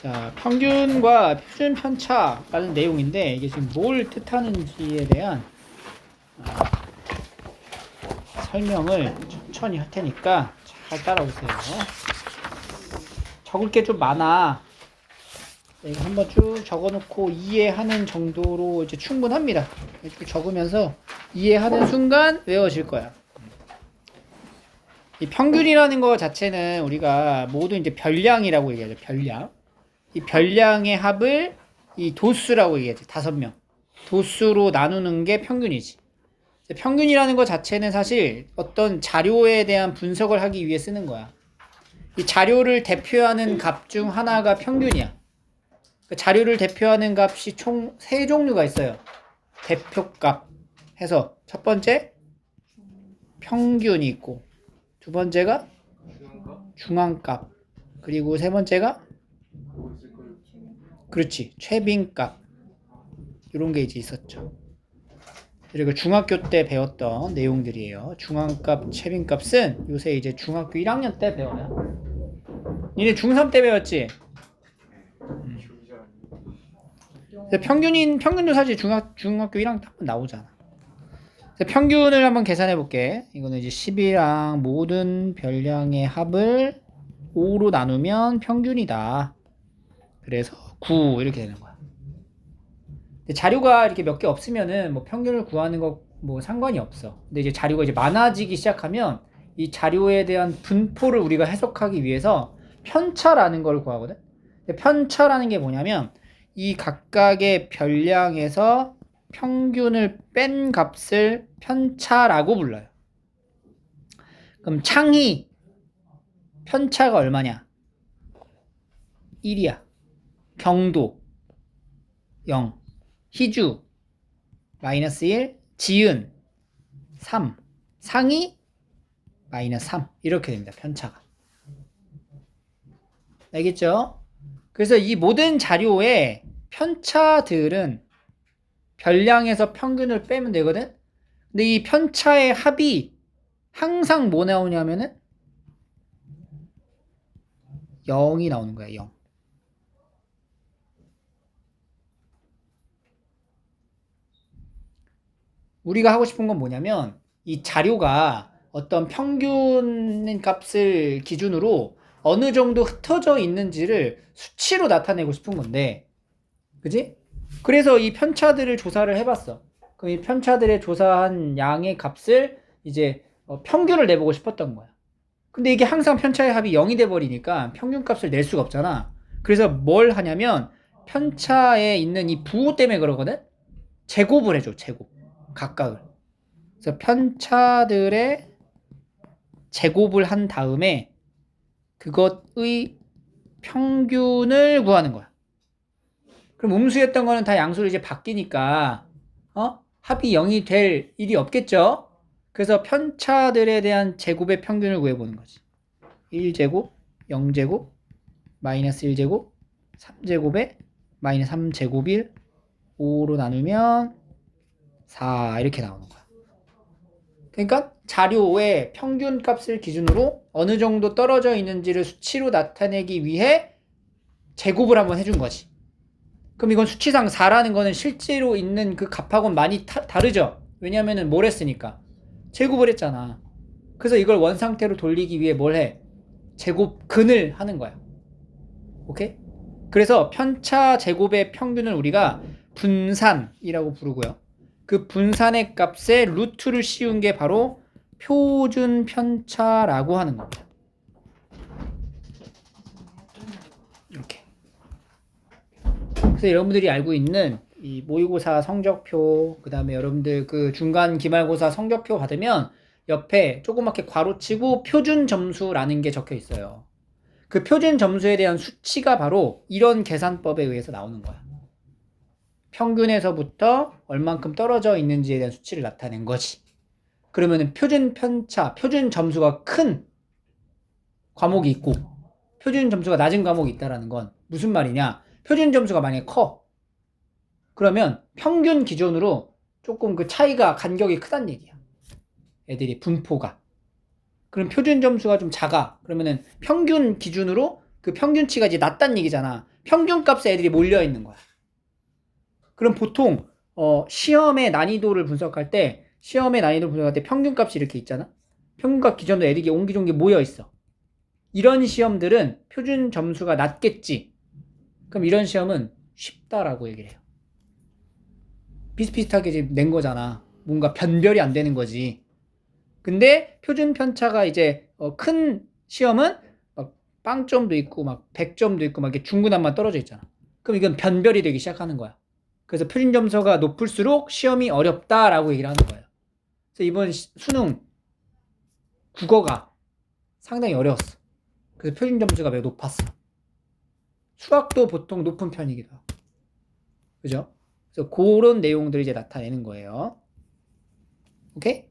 자, 평균과 표준 편차라는 내용인데 이게 지금 뭘 뜻하는지에 대한 설명을 천천히 할 테니까 잘 따라오세요. 적을 게 좀 많아. 이거 한번 쭉 적어놓고 이해하는 정도로 이제 충분합니다. 이렇게 적으면서 이해하는 순간 외워질 거야. 이 평균이라는 거 자체는 우리가 모두 이제 별량이라고 얘기하죠. 별량. 이 별량의 합을 이 도수라고 얘기하지. 5명. 도수로 나누는 게 평균이지. 평균이라는 것 자체는 사실 어떤 자료에 대한 분석을 하기 위해 쓰는 거야. 이 자료를 대표하는 값 중 하나가 평균이야. 그 자료를 대표하는 값이 총 3종류가 있어요. 대표값 해서 첫 번째 평균이 있고, 두 번째가 중앙값, 그리고 세 번째가 그렇지, 최빈값. 이런 게 이제 있었죠. 그리고 중학교 때 배웠던 내용들이에요. 중앙값, 최빈값은 요새 이제 중학교 1학년 때 배워요. 니네 중3 때 배웠지? 평균도 사실 중학교 1학년 때 한번 나오잖아. 평균을 한번 계산해 볼게. 이거는 이제 10이랑 모든 별량의 합을 5로 나누면 평균이다. 그래서 9 이렇게 되는 거야. 근데 자료가 이렇게 몇 개 없으면은 뭐 평균을 구하는 거 뭐 상관이 없어. 근데 이제 자료가 이제 많아지기 시작하면 이 자료에 대한 분포를 우리가 해석하기 위해서 편차라는 걸 구하거든. 근데 편차라는 게 뭐냐면 이 각각의 별량에서 평균을 뺀 값을 편차라고 불러요. 그럼 창희 편차가 얼마냐? 1이야. 경도 0. 희주 마이너스 1. 지은 3. 상희 마이너스 3. 이렇게 됩니다. 편차가. 알겠죠? 그래서 이 모든 자료의 편차들은 별량에서 평균을 빼면 되거든? 근데 이 편차의 합이 항상 뭐 나오냐면은 0이 나오는 거야, 0. 우리가 하고 싶은 건 뭐냐면 이 자료가 어떤 평균 값을 기준으로 어느 정도 흩어져 있는지를 수치로 나타내고 싶은 건데, 그지? 그래서 이 편차들을 조사를 해봤어. 그럼 이 편차들의 조사한 양의 값을 이제 평균을 내보고 싶었던 거야. 근데 이게 항상 편차의 합이 0이 돼버리니까 평균 값을 낼 수가 없잖아. 그래서 뭘 하냐면 편차에 있는 이 부호 때문에 그러거든? 제곱을 해줘, 제곱. 각각을. 그래서 편차들의 제곱을 한 다음에 그것의 평균을 구하는 거야. 그럼 음수였던 거는 다 양수로 이제 바뀌니까 합이 0이 될 일이 없겠죠? 그래서 편차들에 대한 제곱의 평균을 구해보는 거지. 1제곱, 0제곱, 마이너스 1제곱, 3제곱에 마이너스 3제곱 1, 5로 나누면 4 이렇게 나오는 거야. 그러니까 자료의 평균 값을 기준으로 어느 정도 떨어져 있는지를 수치로 나타내기 위해 제곱을 한번 해준 거지. 그럼 이건 수치상 4라는 거는 실제로 있는 그 값하고는 많이 다르죠? 왜냐면은 뭘 했으니까. 제곱을 했잖아. 그래서 이걸 원상태로 돌리기 위해 뭘 해? 제곱근을 하는 거야. 오케이? 그래서 편차 제곱의 평균을 우리가 분산이라고 부르고요. 그 분산의 값에 루트를 씌운 게 바로 표준 편차라고 하는 겁니다. 이렇게. 그래서 여러분들이 알고 있는 이 모의고사 성적표, 그 다음에 여러분들 그 중간 기말고사 성적표 받으면 옆에 조그맣게 괄호치고 표준 점수라는 게 적혀 있어요. 그 표준 점수에 대한 수치가 바로 이런 계산법에 의해서 나오는 거야. 평균에서부터 얼만큼 떨어져 있는지에 대한 수치를 나타낸 거지. 그러면은 표준 편차, 표준 점수가 큰 과목이 있고 표준 점수가 낮은 과목이 있다라는 건 무슨 말이냐? 표준 점수가 만약에 커. 그러면 평균 기준으로 조금 그 차이가 간격이 크단 얘기야. 애들이 분포가. 그럼 표준 점수가 좀 작아. 그러면은 평균 기준으로 그 평균치가 이제 낮단 얘기잖아. 평균값에 애들이 몰려 있는 거야. 그럼 보통 시험의 난이도를 분석할 때 평균값이 이렇게 있잖아. 평균값 기준으로 애들이 옹기종기 모여 있어. 이런 시험들은 표준 점수가 낮겠지. 그럼 이런 시험은 쉽다라고 얘기를 해요. 비슷비슷하게 이제 낸 거잖아. 뭔가 변별이 안 되는 거지. 근데 표준 편차가 이제 큰 시험은 막 빵점도 있고 막 100점도 있고 막 이렇게 중구난만 떨어져 있잖아. 그럼 이건 변별이 되기 시작하는 거야. 그래서 표준 점수가 높을수록 시험이 어렵다라고 얘기를 하는 거예요. 그래서 이번 수능 국어가 상당히 어려웠어. 그래서 표준 점수가 매우 높았어. 수학도 보통 높은 편이기도 하고. 그죠? 그래서 그런 내용들을 이제 나타내는 거예요. 오케이?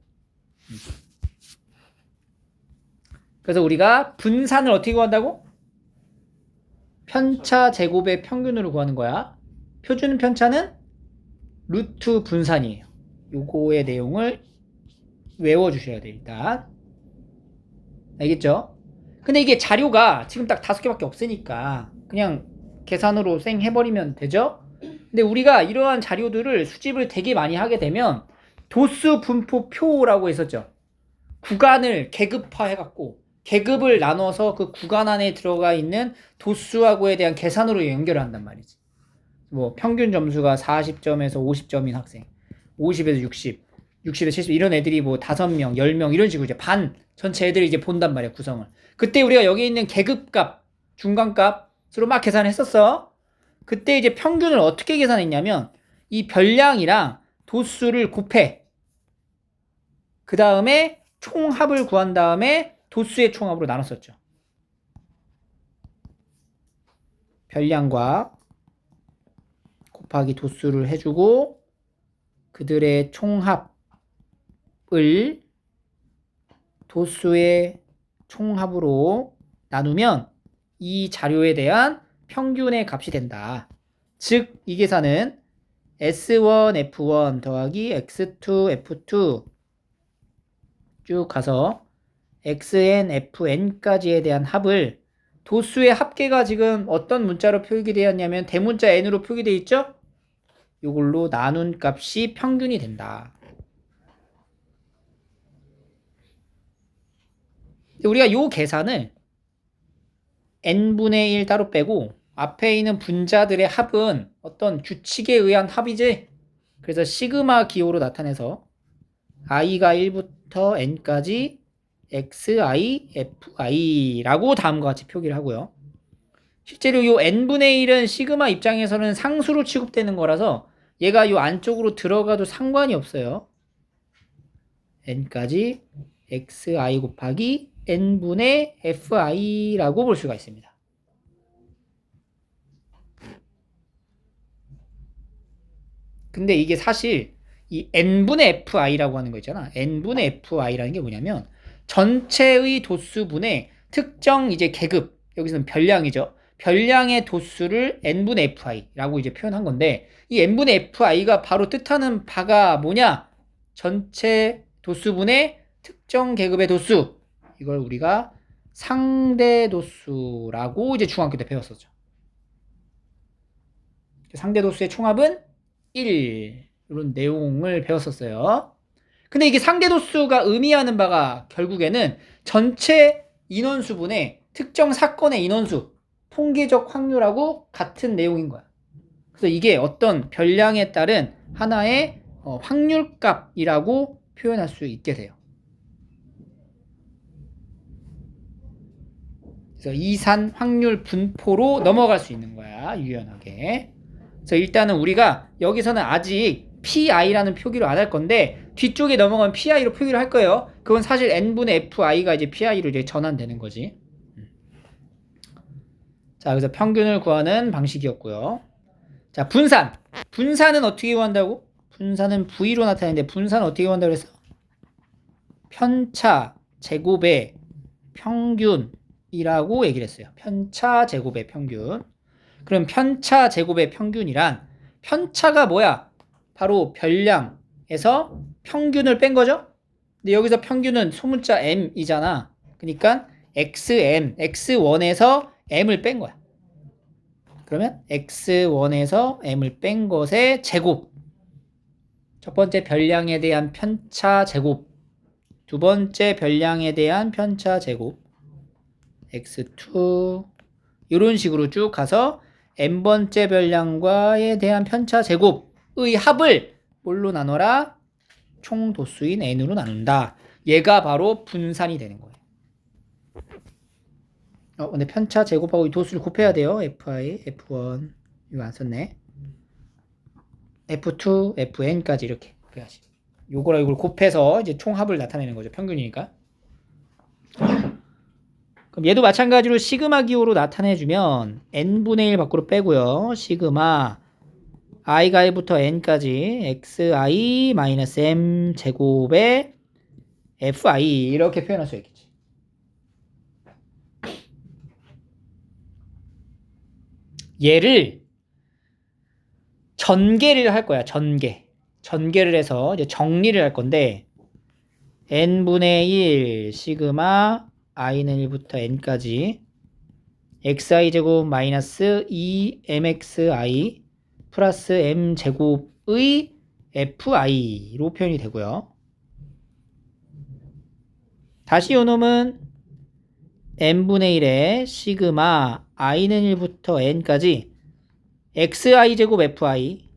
그래서 우리가 분산을 어떻게 구한다고? 편차 제곱의 평균으로 구하는 거야. 표준 편차는 루트 분산이에요. 요거의 내용을 외워주셔야 돼요, 일단. 알겠죠? 근데 이게 자료가 지금 딱 5개밖에 없으니까 그냥 계산으로 쌩 해버리면 되죠? 근데 우리가 이러한 자료들을 수집을 되게 많이 하게 되면 도수 분포표라고 했었죠. 구간을 계급화해갖고 계급을 나눠서 그 구간 안에 들어가 있는 도수하고에 대한 계산으로 연결을 한단 말이지. 뭐 평균 점수가 40점에서 50점인 학생, 50에서 60, 60에서 70 이런 애들이 뭐 5명, 10명 이런 식으로 이제 반 전체 애들이 이제 본단 말이야, 구성을. 그때 우리가 여기 있는 계급값, 중간값으로 막 계산했었어. 그때 이제 평균을 어떻게 계산했냐면 이 별량이랑 도수를 곱해. 그 다음에 총합을 구한 다음에 도수의 총합으로 나눴었죠. 별량과 곱하기 도수를 해주고 그들의 총합을 도수의 총합으로 나누면 이 자료에 대한 평균의 값이 된다. 즉, 이 계산은 S1, F1 더하기 X2, F2 쭉 가서 XN, FN까지에 대한 합을 도수의 합계가 지금 어떤 문자로 표기되었냐면 대문자 N으로 표기되어 있죠? 이걸로 나눈 값이 평균이 된다. 우리가 이 계산을 n분의 1 따로 빼고 앞에 있는 분자들의 합은 어떤 규칙에 의한 합이지. 그래서 시그마 기호로 나타내서 i가 1부터 n까지 xi, fi라고 다음과 같이 표기를 하고요. 실제로 이 n분의 1은 시그마 입장에서는 상수로 취급되는 거라서 얘가 이 안쪽으로 들어가도 상관이 없어요. n까지 xi 곱하기 n분의 fi라고 볼 수가 있습니다. 근데 이게 사실 이 n분의 fi라고 하는 거 있잖아. n분의 fi라는 게 뭐냐면 전체의 도수분의 특정 이제 계급, 여기서는 별량이죠. 별량의 도수를 n분의 fi라고 이제 표현한 건데 이 n분의 fi가 바로 뜻하는 바가 뭐냐? 전체 도수분의 특정 계급의 도수. 이걸 우리가 상대 도수라고 이제 중학교 때 배웠었죠. 상대 도수의 총합은 1. 이런 내용을 배웠었어요. 근데 이게 상대 도수가 의미하는 바가 결국에는 전체 인원수분의 특정 사건의 인원수, 통계적 확률하고 같은 내용인 거야. 그래서 이게 어떤 별량에 따른 하나의 확률값이라고 표현할 수 있게 돼요. 그래서 이산 확률 분포로 넘어갈 수 있는 거야, 유연하게. 그래서 일단은 우리가 여기서는 아직 PI라는 표기로 안 할 건데 뒤쪽에 넘어가면 PI로 표기를 할 거예요. 그건 사실 N분의 FI가 이제 PI로 이제 전환되는 거지. 자, 그래서 평균을 구하는 방식이었고요. 자, 분산. 분산은 어떻게 구한다고? 분산은 V로 나타내는데 분산은 어떻게 구한다고 그랬어? 편차 제곱의 평균이라고 얘기를 했어요. 편차 제곱의 평균. 그럼 편차 제곱의 평균이란 편차가 뭐야? 바로 별량에서 평균을 뺀 거죠? 근데 여기서 평균은 소문자 m이잖아. 그러니까 xm, x1에서 m을 뺀 거야. 그러면 x1에서 m을 뺀 것의 제곱. 첫 번째 별량에 대한 편차 제곱. 두 번째 별량에 대한 편차 제곱. x2 이런 식으로 쭉 가서 n번째 별량과에 대한 편차 제곱의 합을 뭘로 나눠라? 총 도수인 n으로 나눈다. 얘가 바로 분산이 되는 거예요. 근데 편차 제곱하고 이 도수를 곱해야 돼요. fi, f1 이거 안 썼네. f2, fn까지 이렇게 곱해야지. 요거랑 이걸 곱해서 이제 총합을 나타내는 거죠. 평균이니까. 그럼 얘도 마찬가지로 시그마 기호로 나타내주면 n분의 1 밖으로 빼고요. 시그마 i가 1부터 n까지 xi-m 제곱에 fi 이렇게 표현할 수 있겠지. 얘를 전개를 할 거야. 전개를 해서 이제 정리를 할 건데 n분의 1 시그마 i는 1부터 n까지 xi제곱 마이너스 2mxi 플러스 m제곱의 fi로 표현이 되고요. 다시 요 놈은 n분의 1에 시그마 i는 1부터 n까지 xi제곱 fi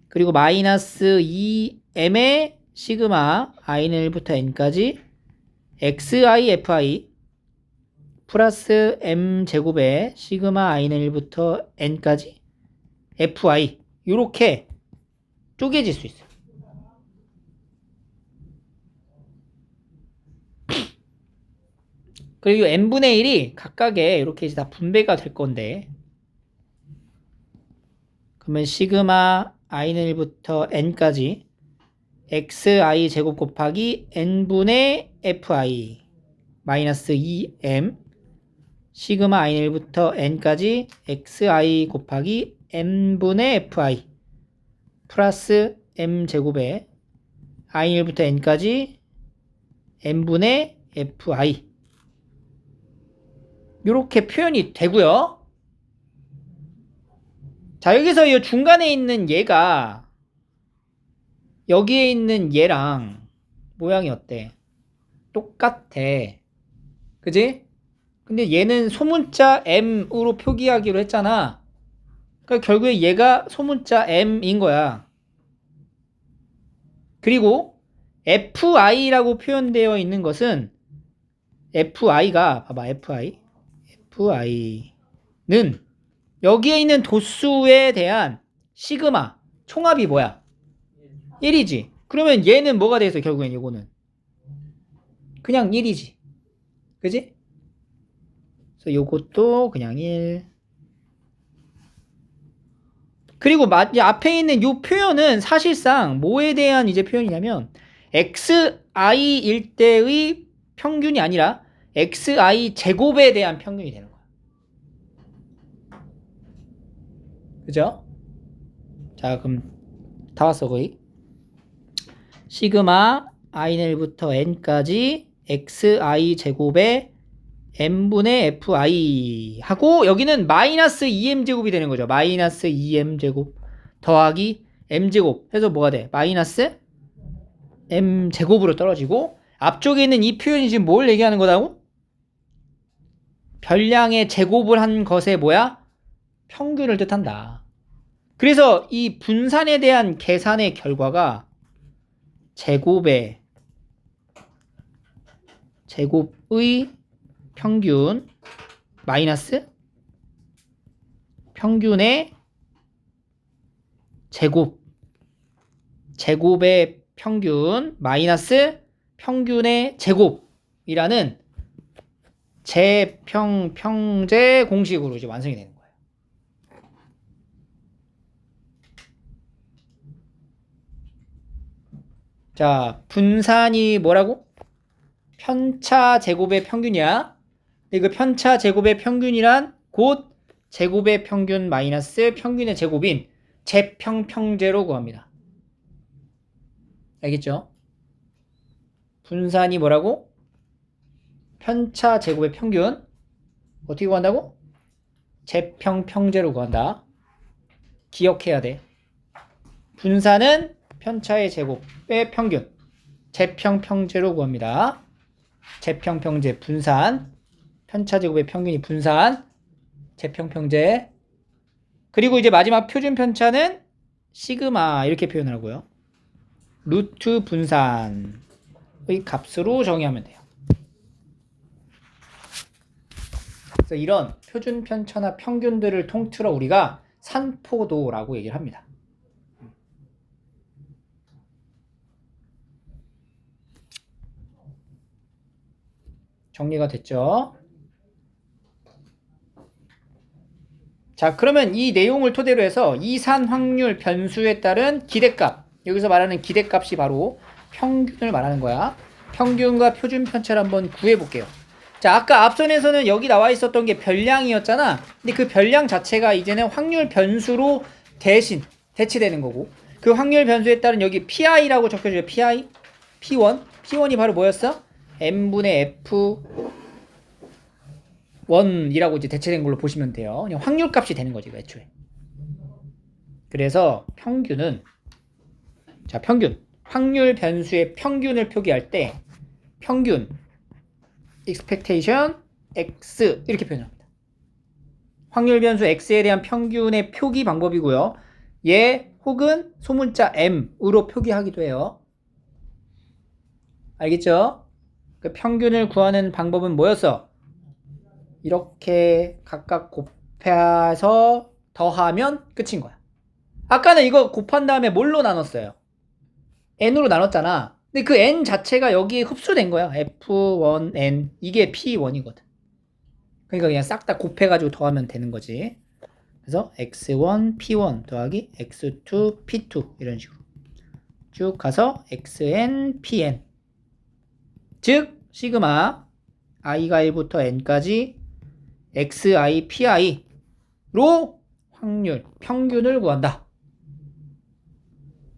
그리고 마이너스 2m의 시그마 i는 1부터 n까지 xi fi 플러스 m제곱에 시그마 i는 1부터 n까지 fi 이렇게 쪼개질 수 있어요. 그리고 n분의 1이 각각에 이렇게 이제 다 분배가 될 건데 그러면 시그마 i는 1부터 n까지 xi 제곱 곱하기 n분의 fi 마이너스 2m 시그마 i는 1부터 n까지 xi 곱하기 n분의 fi 플러스 m제곱에 i는 1부터 n까지 n분의 fi 이렇게 표현이 되고요. 자, 여기서 이 중간에 있는 얘가 여기에 있는 얘랑 모양이 어때? 똑같아. 그지? 근데 얘는 소문자 m으로 표기하기로 했잖아. 그러니까 결국에 얘가 소문자 m인 거야. 그리고 fi라고 표현되어 있는 것은 fi가 봐봐 fi는 여기에 있는 도수에 대한 시그마 총합이 뭐야? 1이지. 그러면 얘는 뭐가 돼서 결국엔 이거는 그냥 1이지. 그지? 그래서 요것도 그냥 1. 그리고 앞에 있는 요 표현은 사실상 뭐에 대한 이제 표현이냐면 xi일 때의 평균이 아니라 xi 제곱에 대한 평균이 되는 거야. 그죠? 자, 그럼 다 왔어 거의. 시그마 i는 1부터 n까지 xi 제곱에 m분의 fi 하고 여기는 마이너스 2m제곱이 되는 거죠. 마이너스 2m제곱 더하기 m제곱 해서 뭐가 돼? 마이너스 m제곱으로 떨어지고 앞쪽에 있는 이 표현이 지금 뭘 얘기하는 거다고? 별량의 제곱을 한 것의 뭐야? 평균을 뜻한다. 그래서 이 분산에 대한 계산의 결과가 제곱의 평균 마이너스 평균의 제곱의 평균 마이너스 평균의 제곱이라는 재평평제 공식으로 이제 완성이 되는 거예요. 자, 분산이 뭐라고? 편차 제곱의 평균이야. 근데 그 편차 제곱의 평균이란 곧 제곱의 평균 마이너스 평균의 제곱인 재평평제로 구합니다. 알겠죠? 분산이 뭐라고? 편차 제곱의 평균 어떻게 구한다고? 재평평제로 구한다. 기억해야 돼. 분산은 편차의 제곱의 평균. 재평평제로 구합니다. 재평평제 분산. 편차 제곱의 평균이 분산. 재평평제. 그리고 이제 마지막 표준 편차는 시그마 이렇게 표현하고요. 루트 분산의 값으로 정의하면 돼요. 그래서 이런 표준 편차나 평균들을 통틀어 우리가 산포도라고 얘기를 합니다. 정리가 됐죠? 자, 그러면 이 내용을 토대로 해서 이산 확률 변수에 따른 기대값, 여기서 말하는 기대값이 바로 평균을 말하는 거야. 평균과 표준 편차를 한번 구해볼게요. 자, 아까 앞선에서는 여기 나와 있었던 게 별량이었잖아. 근데 그 별량 자체가 이제는 확률 변수로 대체되는 거고, 그 확률 변수에 따른 여기 PI라고 적혀줘요. PI, P1. P1이 바로 뭐였어? M분의 F1이라고 이제 대체된 걸로 보시면 돼요. 그냥 확률 값이 되는 거지, 애초에. 그래서 평균은, 자, 평균. 확률 변수의 평균을 표기할 때, 평균, expectation, x, 이렇게 표현합니다. 확률 변수 x에 대한 평균의 표기 방법이고요. 얘 혹은 소문자 m으로 표기하기도 해요. 알겠죠? 그 평균을 구하는 방법은 뭐였어? 이렇게 각각 곱해서 더하면 끝인 거야. 아까는 이거 곱한 다음에 뭘로 나눴어요? n으로 나눴잖아. 근데 그 n 자체가 여기에 흡수된 거야. f1n. 이게 p1이거든. 그러니까 그냥 싹 다 곱해가지고 더하면 되는 거지. 그래서 x1 p1 더하기 x2 p2 이런 식으로 쭉 가서 xn pn. 즉 시그마 i가 1부터 n까지 xi pi로 확률 평균을 구한다.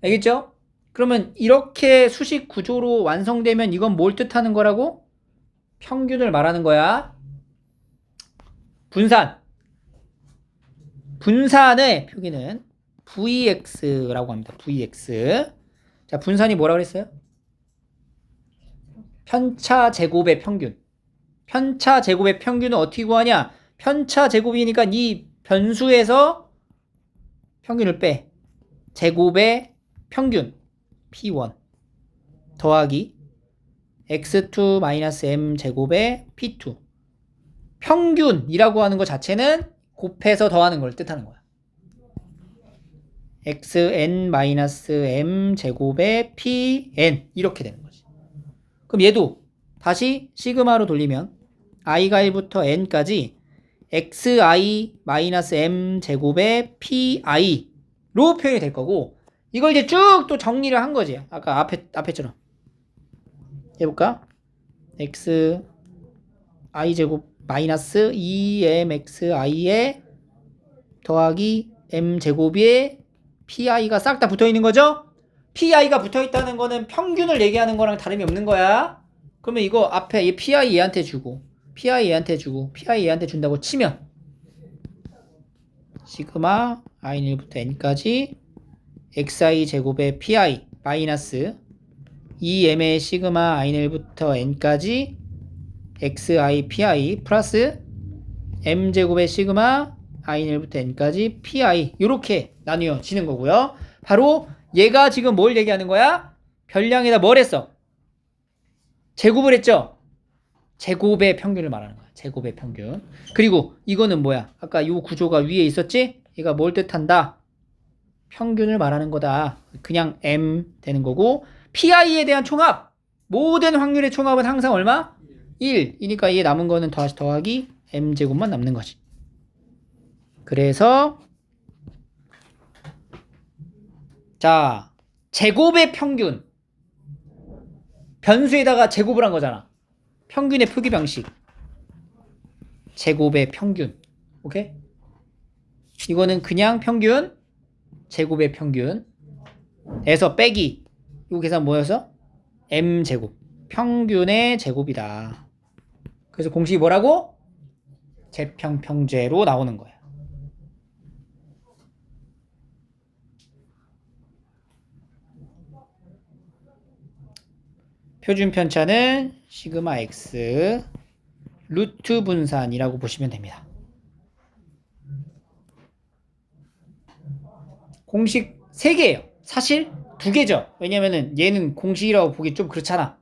알겠죠? 그러면 이렇게 수식 구조로 완성되면 이건 뭘 뜻하는 거라고? 평균을 말하는 거야. 분산. 분산의 표기는 Vx라고 합니다. Vx. 자, 분산이 뭐라고 그랬어요? 편차 제곱의 평균. 편차 제곱의 평균은 어떻게 구하냐? 편차 제곱이니까 이 변수에서 평균을 빼. 제곱의 평균 P1 더하기 x2-m 제곱의 P2. 평균이라고 하는 것 자체는 곱해서 더하는 걸 뜻하는 거야. xn-m 제곱의 pn 이렇게 되는 거지. 그럼 얘도 다시 시그마로 돌리면 i가 1부터 n까지 xi-m 제곱의 pi로 표현이 될 거고, 이걸 이제 쭉 또 정리를 한 거지. 아까 앞에처럼 해볼까? x i 제곱 마이너스 2mxi에 더하기 m 제곱에 pi가 싹 다 붙어 있는 거죠? pi가 붙어 있다는 거는 평균을 얘기하는 거랑 다름이 없는 거야. 그러면 이거 앞에 얘 pi 얘한테 주고 pi 얘한테 주고 pi 얘한테 준다고 치면 시그마 i는 1부터 n까지 xi 제곱의 pi 마이너스 2m의 시그마 i는 1부터 n까지 xi pi 플러스 m제곱의 시그마 i는 1부터 n까지 pi 이렇게 나뉘어지는 거고요. 바로 얘가 지금 뭘 얘기하는 거야? 별량에다 뭘 했어? 제곱을 했죠? 제곱의 평균을 말하는 거야. 제곱의 평균. 그리고 이거는 뭐야? 아까 이 구조가 위에 있었지? 얘가 뭘 뜻한다? 평균을 말하는 거다. 그냥 m 되는 거고, pi에 대한 총합, 모든 확률의 총합은 항상 얼마? 1이니까 얘 남은 거는 다시 더하기 m제곱만 남는 거지. 그래서 자, 제곱의 평균, 변수에다가 제곱을 한 거잖아. 평균의 표기 방식, 제곱의 평균. 오케이? 이거는 그냥 평균, 제곱의 평균에서 빼기, 이 계산 뭐여서? m제곱, 평균의 제곱이다. 그래서 공식이 뭐라고? 재평평제로 나오는 거야. 표준 편차는 시그마 x 루트 분산이라고 보시면 됩니다. 공식 3개예요. 사실 2개죠. 왜냐면은 얘는 공식이라고 보기 좀 그렇잖아.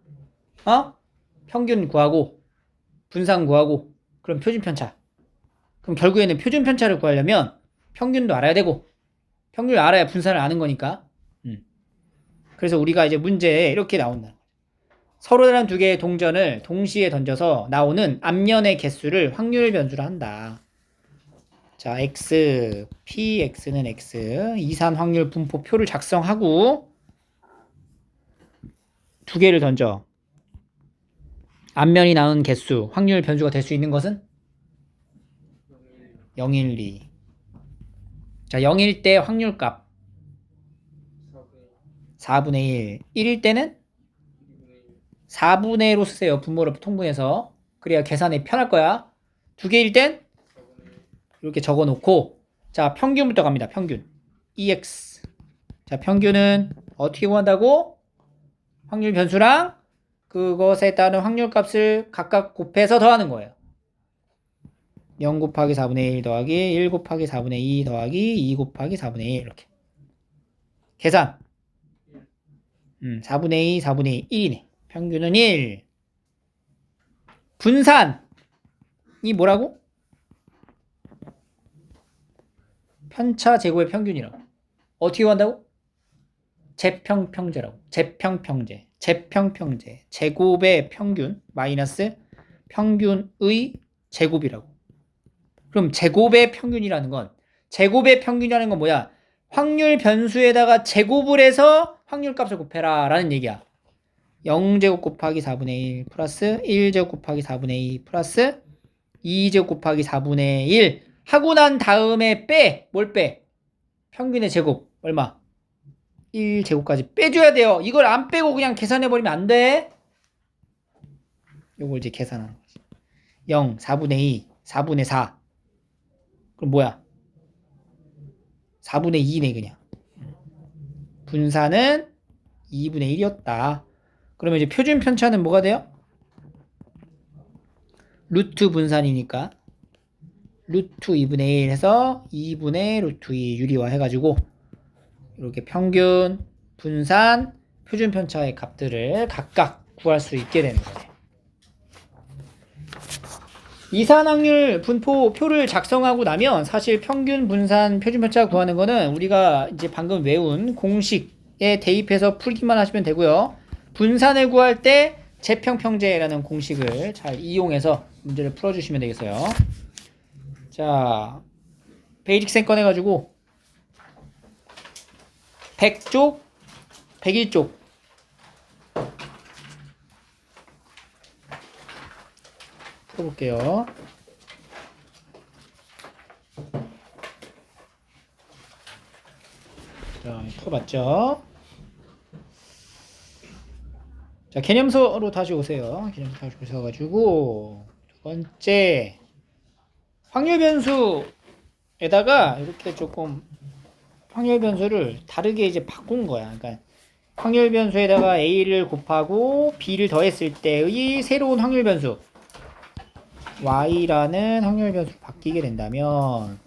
평균 구하고 분산 구하고 그럼 표준 편차. 그럼 결국에는 표준 편차를 구하려면 평균도 알아야 되고 평균을 알아야 분산을 아는 거니까. 그래서 우리가 이제 문제에 이렇게 나온다. 서로 다른 2개의 동전을 동시에 던져서 나오는 앞면의 개수를 확률 변수로 한다. 자, x, px는 x, 이산 확률 분포표를 작성하고 2개를 던져. 앞면이 나온 개수, 확률 변수가 될 수 있는 것은 012. 자, 0일 때 확률값 4분의 1. 1일 때는 4분의 1로 쓰세요. 분모를 통분해서. 그래야 계산이 편할 거야. 2개일 땐 이렇게 적어 놓고 자, 평균부터 갑니다. 평균. EX. 자, 평균은 어떻게 구한다고? 확률 변수랑 그것에 따른 확률값을 각각 곱해서 더하는 거예요. 0 곱하기 4분의 1 더하기 1 곱하기 4분의 2 더하기 2 곱하기 4분의 1 이렇게. 계산. 4분의 2, 4분의 1이네. 평균은 1. 분산이 뭐라고? 편차 제곱의 평균이라고. 어떻게 구한다고? 제평평제라고. 제평평제. 제평평제. 제곱의 평균 마이너스 평균의 제곱이라고. 그럼 제곱의 평균이라는 건 뭐야? 확률 변수에다가 제곱을 해서 확률값을 곱해라 라는 얘기야. 0제곱 곱하기 4분의 1 플러스 1제곱 곱하기 4분의 2 플러스 2제곱 곱하기 4분의 1 하고 난 다음에 뭘 빼? 평균의 제곱 얼마? 1제곱까지 빼줘야 돼요. 이걸 안 빼고 그냥 계산해버리면 안 돼. 요걸 이제 계산하는 거지. 0, 4분의 2, 4분의 4. 그럼 뭐야? 4분의 2네 그냥. 분산은 2분의 1이었다. 그러면 이제 표준 편차는 뭐가 돼요? 루트 분산이니까 루트 2분의 1 해서 2분의 루트 2 유리화 해가지고 이렇게 평균, 분산, 표준 편차의 값들을 각각 구할 수 있게 되는 거예요. 이산 확률 분포 표를 작성하고 나면 사실 평균, 분산, 표준 편차 구하는 거는 우리가 이제 방금 외운 공식에 대입해서 풀기만 하시면 되고요. 분산을 구할 때 제평평제라는 공식을 잘 이용해서 문제를 풀어주시면 되겠어요. 자, 베이직생 꺼내가지고 100쪽, 101쪽 풀어볼게요. 자, 풀어봤죠? 자, 개념서로 다시 오세요. 개념서 다시 오셔가지고 두 번째 확률 변수에다가 이렇게 조금 확률 변수를 다르게 이제 바꾼 거야. 그러니까 확률 변수에다가 A를 곱하고 B를 더했을 때의 새로운 확률 변수 Y라는 확률 변수로 바뀌게 된다면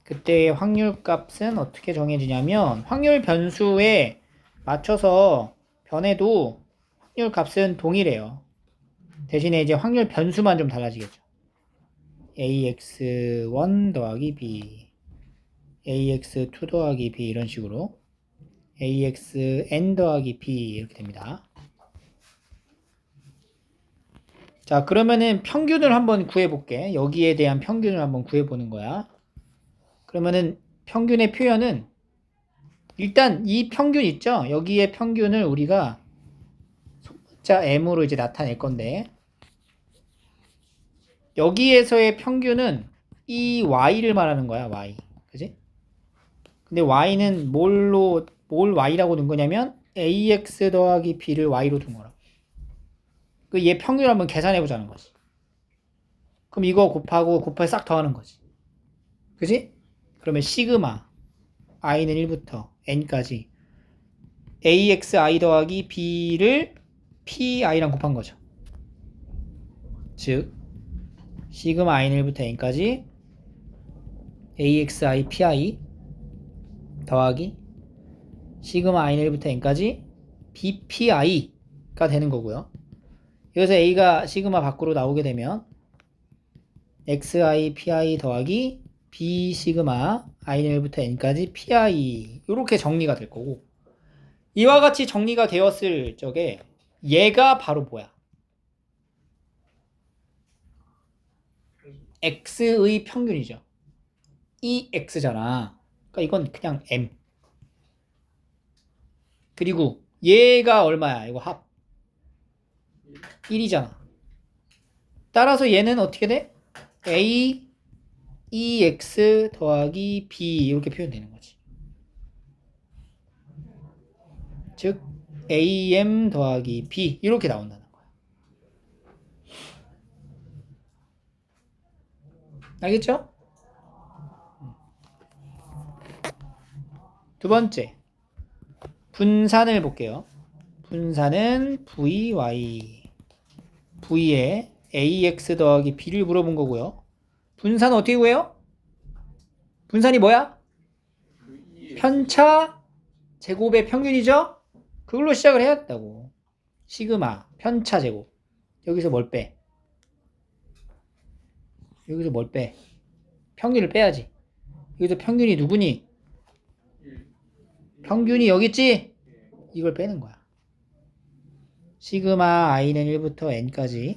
그때의 확률 값은 어떻게 정해지냐면 확률 변수에 맞춰서 변해도 확률 값은 동일해요. 대신에 이제 확률 변수만 좀 달라지겠죠. AX1 더하기 B, AX2 더하기 B 이런 식으로 AXN 더하기 B 이렇게 됩니다. 자, 그러면은 평균을 한번 구해볼게. 여기에 대한 평균을 한번 구해보는 거야. 그러면은 평균의 표현은 일단 이 평균 있죠? 여기에 평균을 우리가 숫자 M으로 이제 나타낼 건데 여기에서의 평균은 이 Y를 말하는 거야, Y. 그지? 근데 Y는 뭘 Y라고 둔 거냐면 AX 더하기 B를 Y로 둔 거라. 그 얘 평균 한번 계산해 보자는 거지. 그럼 이거 곱하고 싹 더하는 거지. 그지? 그러면 시그마 I는 1부터 N까지 AXI 더하기 B를 PI랑 곱한 거죠. 즉 시그마 i는 1부터 n까지 AXI PI 더하기 시그마 i는 1부터 n까지 BPI가 되는 거고요. 여기서 A가 시그마 밖으로 나오게 되면 XI PI 더하기 B 시그마 i는 1부터 n까지 PI 이렇게 정리가 될 거고, 이와 같이 정리가 되었을 적에 얘가 바로 뭐야? X의 평균이죠. 이 X잖아. 그러니까 이건 그냥 M. 그리고 얘가 얼마야? 이거 합 1이잖아. 따라서 얘는 어떻게 돼? A EX 더하기 B 이렇게 표현되는 거지. 즉 AM 더하기 B 이렇게 나온다는 거야. 알겠죠? 두 번째, 분산을 볼게요. 분산은 VY V에 AX 더하기 B를 물어본 거고요. 분산 어떻게 구해요? 분산이 뭐야? 편차 제곱의 평균이죠? 그걸로 시작을 해야 된다고. 시그마 편차 제곱. 여기서 뭘 빼? 여기서 뭘 빼? 평균을 빼야지. 여기서 평균이 누구니? 평균이 여기 있지? 이걸 빼는 거야. 시그마 i는 1부터 n까지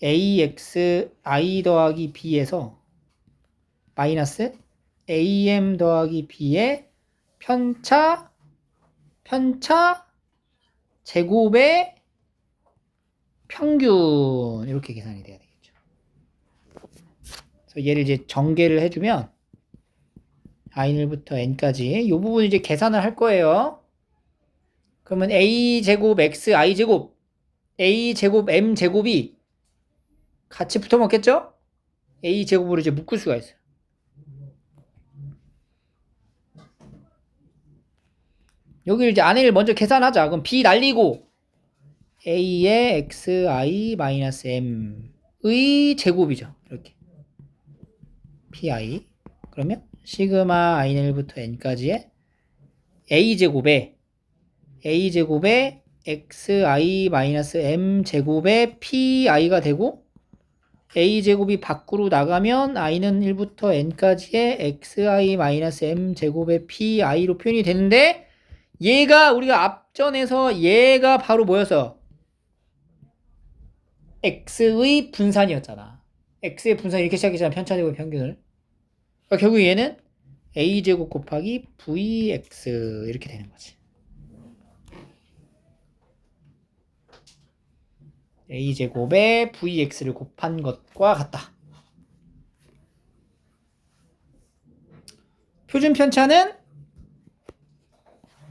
ax i 더하기 b에서 마이너스 am 더하기 b의 편차 제곱의 평균 이렇게 계산이 돼야 되겠죠. 그래서 얘를 이제 전개를 해주면 i는 1부터 n까지 이 부분 이제 계산을 할 거예요. 그러면 a 제곱 x i 제곱 a 제곱 m 제곱이 같이 붙어 먹겠죠? a 제곱으로 이제 묶을 수가 있어요. 여기 이제 안에를 먼저 계산하자. 그럼 b 날리고 a의 xi 마이너스 m의 제곱이죠. 이렇게 pi. 그러면 시그마 i는 1부터 n까지의 a 제곱에 xi 마이너스 m 제곱의 pi가 되고, a 제곱이 밖으로 나가면 i는 1부터 n까지의 xi 마이너스 m 제곱의 pi로 표현이 되는데, 얘가 우리가 앞전에서 얘가 바로 뭐였어? x의 분산이었잖아. x의 분산이 이렇게 시작했잖아. 편차제곱 평균을. 그러니까 결국 얘는 a제곱 곱하기 vx 이렇게 되는 거지. a제곱에 vx를 곱한 것과 같다. 표준 편차는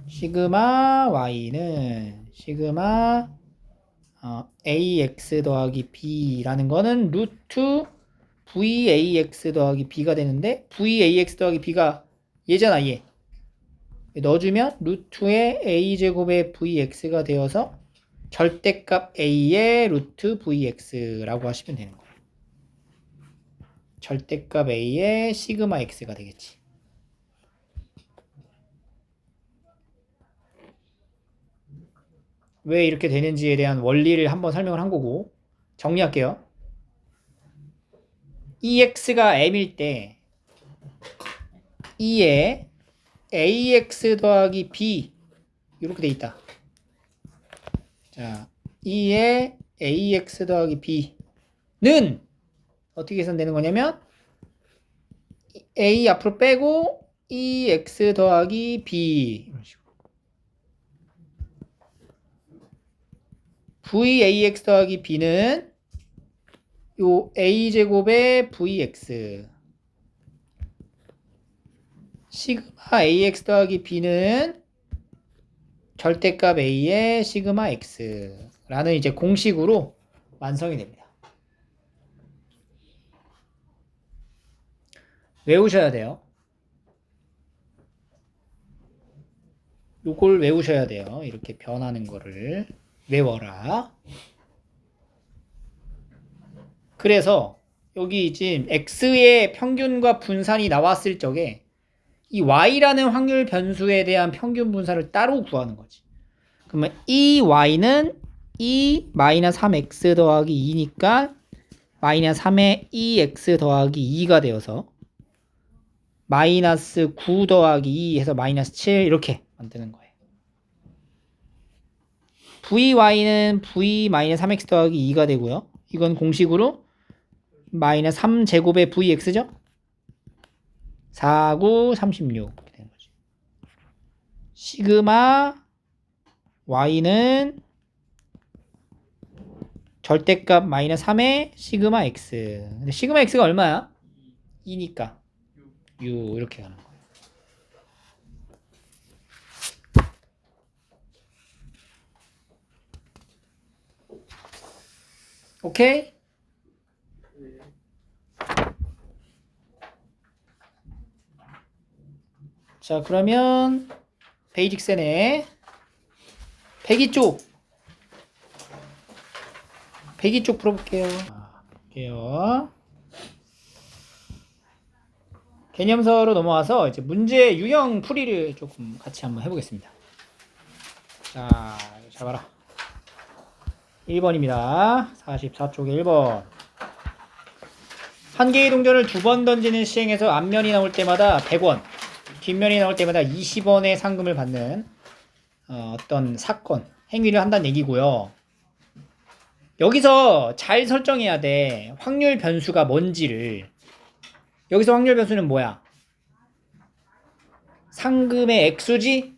시그마 y는 시그마 ax 더하기 b라는 거는 루트 vax 더하기 b가 되는데, vax 더하기 b가 얘잖아. 얘 넣어주면 루트의 a제곱의 vx가 되어서 절대값 a의 루트 vx라고 하시면 되는 거예요. 절대값 a의 시그마 x가 되겠지. 왜 이렇게 되는지에 대한 원리를 한번 설명을 한 거고, 정리할게요. ex가 m일 때 e에 ax 더하기 b 이렇게 돼 있다. 자, e에 ax 더하기 b는 어떻게 계산되는 거냐면 a 앞으로 빼고 ex 더하기 b 이런 식으로. vax 더하기 b는 요 a제곱의 vx, 시그마 ax 더하기 b는 절대값 a의 시그마 x라는 이제 공식으로 완성이 됩니다. 외우셔야 돼요. 요걸 외우셔야 돼요. 이렇게 변하는 거를 외워라. 그래서 여기 지금 x의 평균과 분산이 나왔을 적에 이 y라는 확률 변수에 대한 평균 분산을 따로 구하는 거지. 그러면 이 y는 3x 더하기 2니까 마이너스 3의 2x 더하기 2가 되어서 마이너스 9 더하기 2 해서 마이너스 7 이렇게 만드는 거예요. vy는 v 마이너스 3x 더하기 2가 되고요. 이건 공식으로 마이너스 3제곱의 vx죠? 4, 9, 36 이렇게 되는 거지. 시그마 y는 절대값 마이너스 3의 시그마 x. 근데 시그마 x가 얼마야? 2니까 6 이렇게 가는 거예요. 오케이? 자, 그러면 베이직센의 배기 쪽 풀어볼게요. 개념서로 넘어와서 이제 문제 유형 풀이를 조금 같이 한번 해보겠습니다. 자, 잘 봐라. 1번입니다. 44쪽에 1번. 한 개의 동전을 2번 던지는 시행에서 앞면이 나올 때마다 100원, 뒷면이 나올 때마다 20원의 상금을 받는 어떤 사건, 행위를 한다는 얘기고요. 여기서 잘 설정해야 돼. 확률 변수가 뭔지를. 여기서 확률 변수는 뭐야? 상금의 액수지?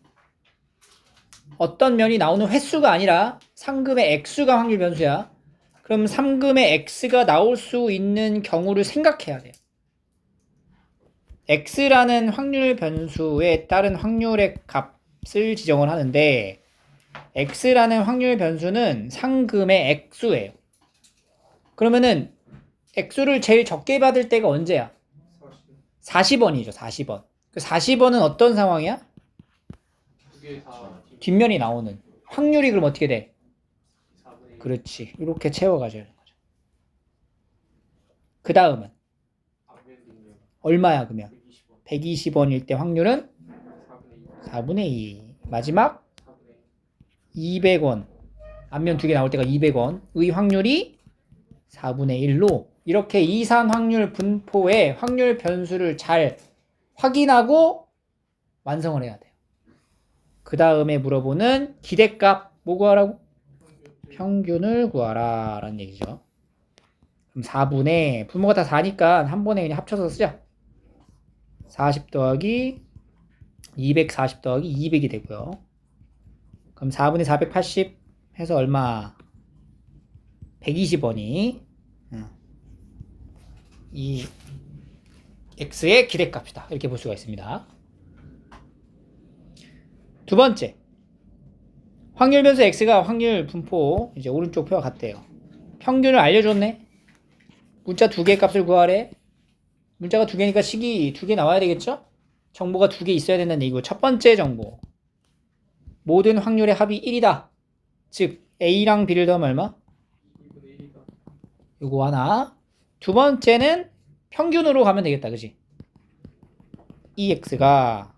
어떤 면이 나오는 횟수가 아니라 상금의 액수가 확률 변수야. 그럼 상금의 x가 나올 수 있는 경우를 생각해야 돼요. x라는 확률 변수에 따른 확률의 값을 지정을 하는데 x라는 확률 변수는 상금의 액수예요. 그러면은 액수를 제일 적게 받을 때가 언제야? 40원이죠. 40원. 그 40원은 어떤 상황이야? 뒷면이 나오는. 확률이 그럼 어떻게 돼? 그렇지. 이렇게 채워가줘야 되는 거죠. 그 다음은 얼마야 그러면? 120원일 때 확률은 4분의 2. 마지막 200원. 앞면 두 개 나올 때가 200원의 확률이 4분의 1로 이렇게 이산 확률 분포의 확률 변수를 잘 확인하고 완성을 해야 돼요. 그 다음에 물어보는 기대값 뭐 구하라고? 평균을 구하라 라는 얘기죠. 그럼 4분의 분모가 다 4니까 한 번에 그냥 합쳐서 쓰자. 40 더하기 240 더하기 200이 되고요. 그럼 4분의 480 해서 얼마? 120원이 이 x의 기대값이다. 이렇게 볼 수가 있습니다. 두 번째, 확률 변수 x가 확률 분포 이제 오른쪽 표와 같대요. 평균을 알려줬네. 문자 두 개 값을 구하래. 문자가 두 개니까 식이 두 개 나와야 되겠죠? 정보가 두 개 있어야 된다는 얘기고, 첫 번째 정보, 모든 확률의 합이 1이다. 즉 a랑 b를 더하면 얼마? 요거 하나. 두 번째는 평균으로 가면 되겠다. 그지? ex가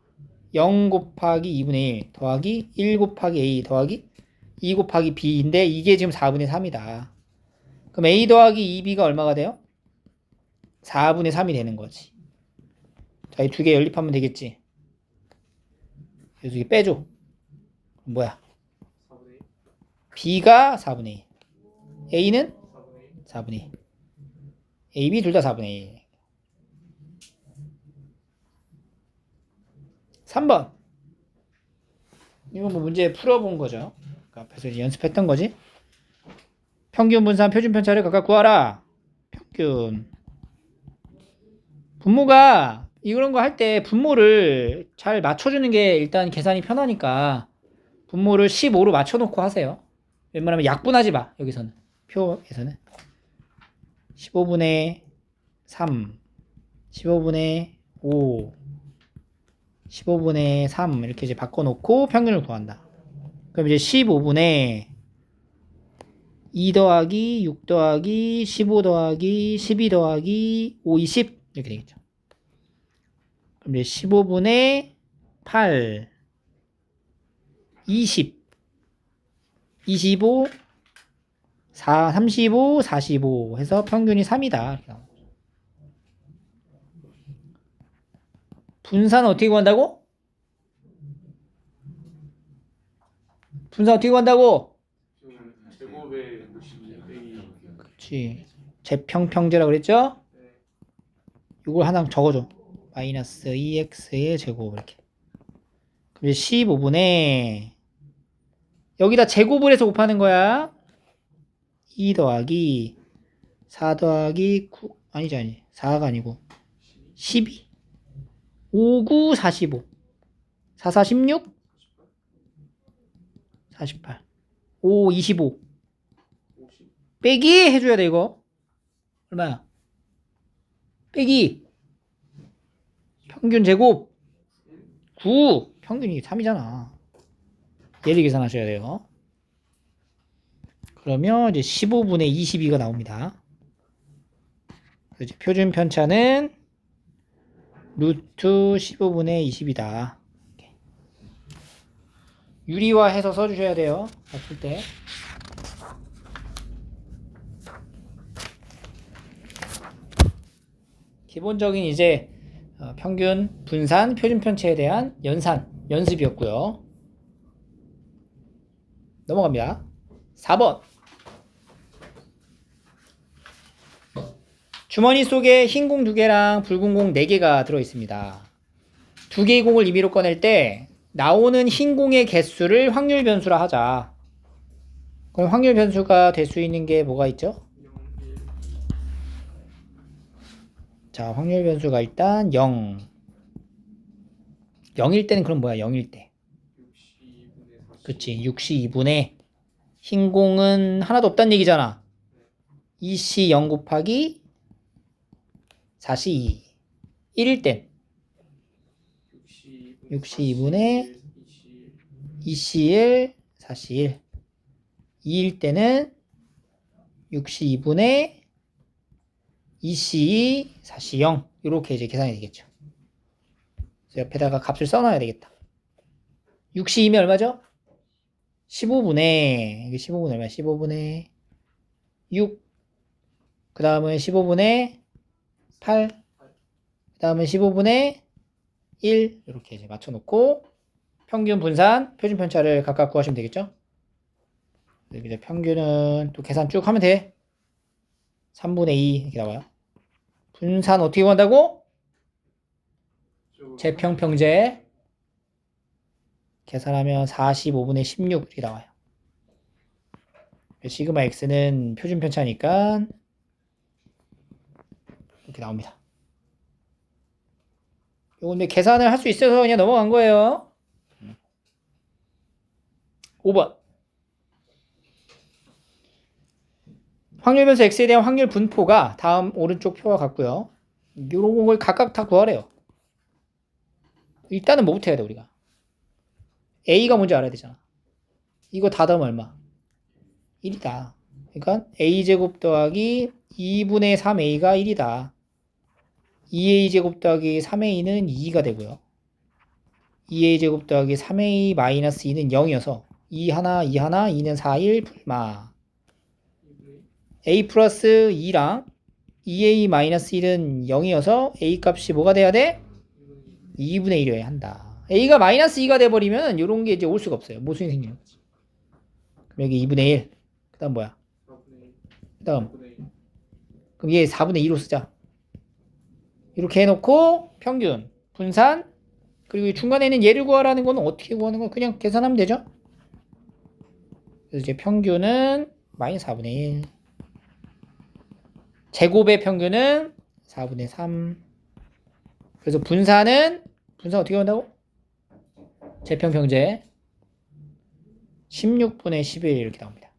0 곱하기 2분의 1 더하기 1 곱하기 a 더하기 2 곱하기 b인데 이게 지금 4분의 3이다. 그럼 a 더하기 2b가 얼마가 돼요? 4분의 3이 되는 거지. 자, 이 두 개 연립하면 되겠지. 그래서 이게 빼줘. 뭐야? b가 4분의 2. a는 4분의 2. a, b 둘 다 4분의 1. 3번. 이건 뭐 문제 풀어본 거죠. 그러니까 앞에서 연습했던 거지. 평균 분산 표준 편차를 각각 구하라. 평균. 분모가 이런 거 할 때 분모를 잘 맞춰주는 게 일단 계산이 편하니까 분모를 15로 맞춰놓고 하세요. 웬만하면 약분하지 마. 여기서는. 표에서는. 15분의 3, 15분의 5, 15분의 3 이렇게 이제 바꿔놓고 평균을 구한다. 그럼 이제 15분의 2 더하기 6 더하기 15 더하기 12 더하기 5, 20 이렇게 되겠죠. 그럼 이제 15분의 8 20 25 4 35 45 해서 평균이 3이다. 분산은 어떻게 구한다고? 분산 어떻게 구한다고? 제곱에 62 빼기. 그렇지. 제평평제라고 그랬죠? 이걸 하나 적어줘. 마이너스 2x의 제곱 이렇게. 그럼 이제 15분의 여기다 제곱을 해서 곱하는 거야. 2 더하기 4 더하기 9 아니지 4가 아니고 12 5, 9, 45 4, 4, 16 48 5, 25 빼기 해줘야 돼 이거 얼마야? 빼기 평균 제곱 9 평균이 3이잖아. 얘를 계산하셔야 돼요. 그러면 이제 15분의 22가 나옵니다. 이제 표준 편차는 루트 15분의 20이다. 유리화해서 써주셔야 돼요. 봤을 때. 기본적인 이제 평균, 분산, 표준 편차에 대한 연습이었고요. 넘어갑니다. 4번. 주머니 속에 흰 공 2개랑 붉은 공 4개가 들어있습니다. 2개의 공을 임의로 꺼낼 때 나오는 흰 공의 개수를 확률 변수라 하자. 그럼 확률 변수가 될 수 있는 게 뭐가 있죠? 자, 확률 변수가 일단 0. 0일 때는 그럼 뭐야? 0일 때. 그치. 62분의 흰 공은 하나도 없다는 얘기잖아. 2C 0 곱하기 4C 2. 1일 땐 62분의 2C 1, 4C 1. 2일 때는 62분의 2C2, 4C 0 이렇게 이제 계산이 되겠죠. 그래서 옆에다가 값을 써놔야 되겠다. 62면 얼마죠? 15분의 이게 15분의 얼마야? 15분의 6. 그 다음은 15분의 8. 그 다음은 15분의 1 이렇게 이제 맞춰놓고 평균, 분산, 표준 편차를 각각 구하시면 되겠죠. 이제 평균은 또 계산 쭉 하면 돼. 3분의 2 이렇게 나와요. 분산 어떻게 구한다고? 제평평제 계산하면 45분의 16 이렇게 나와요. 시그마 x는 표준 편차니까 이렇게 나옵니다. 요거 근데 계산을 할 수 있어서 그냥 넘어간 거예요. 5번. 확률 변수 x에 대한 확률 분포가 다음 오른쪽 표와 같고요. 이런 걸 각각 다 구하래요. 일단은 뭐부터 해야 돼 우리가? a가 뭔지 알아야 되잖아. 이거 다 더하면 얼마? 1이다. 그러니까 a제곱 더하기 2분의 3a가 1이다. 2a제곱 더하기 3a는 2가 되고요. 2a제곱 더하기 3a 마이너스 2는 0이어서 2 하나, 2 하나, 2는 4, 1 불마. a 플러스 2랑 2a 마이너스 1은 0이어서 a 값이 뭐가 돼야 돼? 2분의 1이어야 한다. a가 마이너스 2가 돼버리면 이런 게 이제 올 수가 없어요. 모순이 생기는 거지. 그럼 여기 2분의 1. 그 다음 뭐야? 그 다음. 그럼 얘 4분의 2로 쓰자. 이렇게 해놓고 평균, 분산, 그리고 중간에는 얘를 구하라는 건 어떻게 구하는 건 그냥 계산하면 되죠. 그래서 이제 평균은 마이너스 4분의 1. 제곱의 평균은 4분의 3. 그래서 분산 어떻게 한다고? 제평평제 16분의 11 이렇게 나옵니다.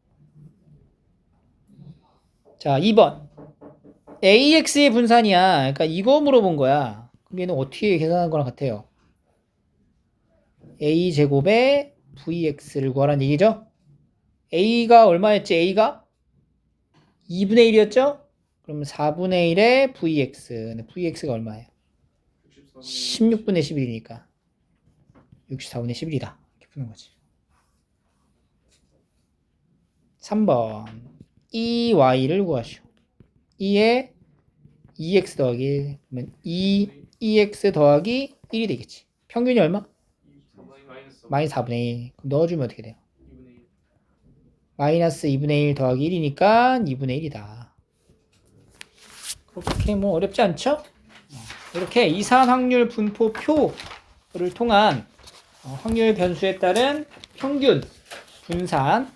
자, 2번. AX의 분산이야. 그러니까 이거 물어본 거야. 그럼 얘는 어떻게 계산한 거랑 같아요? a제곱에 vx를 구하라는 얘기죠. a가 얼마였지? a가 2분의 1이었죠? 그럼 4분의 1의 vx. vx가 얼마예요? 16분의 11이니까 64분의 11이다. 이렇게 푸는 거지. 3번 이 y를 구하시오. 2에 2x 더하기 1 그러면 2x 더하기 1이 되겠지. 평균이 얼마? 마이너스 4분의 1. 그럼 넣어주면 어떻게 돼요? 2분의 1. 마이너스 2분의 1 더하기 1이니까 2분의 1이다. 그렇게 뭐 어렵지 않죠? 이렇게 이산 확률 분포표를 통한 확률 변수에 따른 평균, 분산,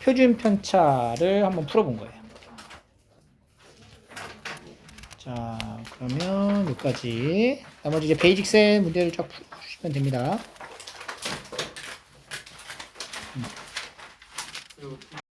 표준 편차를 한번 풀어본 거예요. 자, 그러면 여기까지. 나머지 이제 베이직 셀 문제를 쫙 풀어주시면 됩니다. 그리고